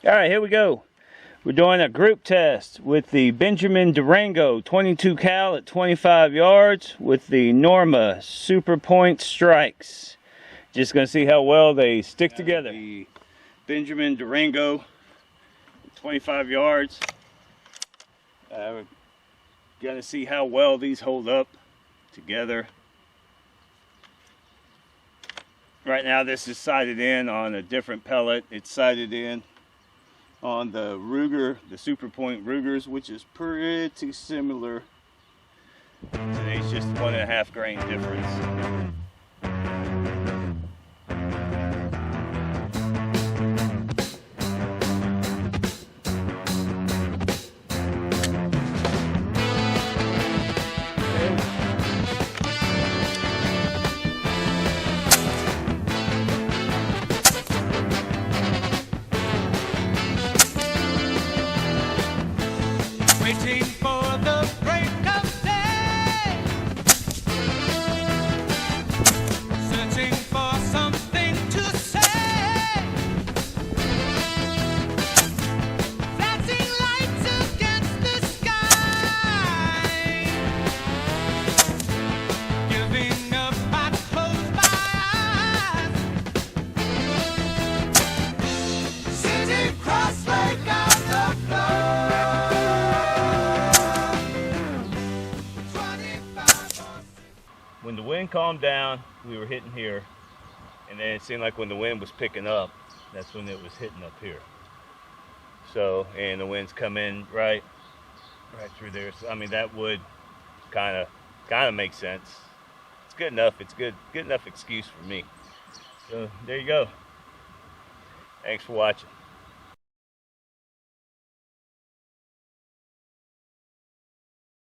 All right, here we go. We're doing a group test with the Benjamin Durango 22 cal at 25 yards with the Norma Super Point Strikes. Just gonna see how well they stick together. The Benjamin Durango 25 yards. We're gonna see how well these hold up together. Right now this is sighted in on a different pellet. It's sighted in on the Ruger, the Super Point Rugers, which is pretty similar. Today's just 1.5 grain difference. Waiting for the break of day, searching for something to say, flashing lights against the sky, giving up, I close my eyes, sitting cross-legged on the floor. When the wind calmed down, we were hitting here, and then it seemed like when the wind was picking up, that's when it was hitting up here. So, and the winds come in right through there. So, I mean, that would kind of make sense. It's good enough. It's good enough excuse for me. So there you go. Thanks for watching.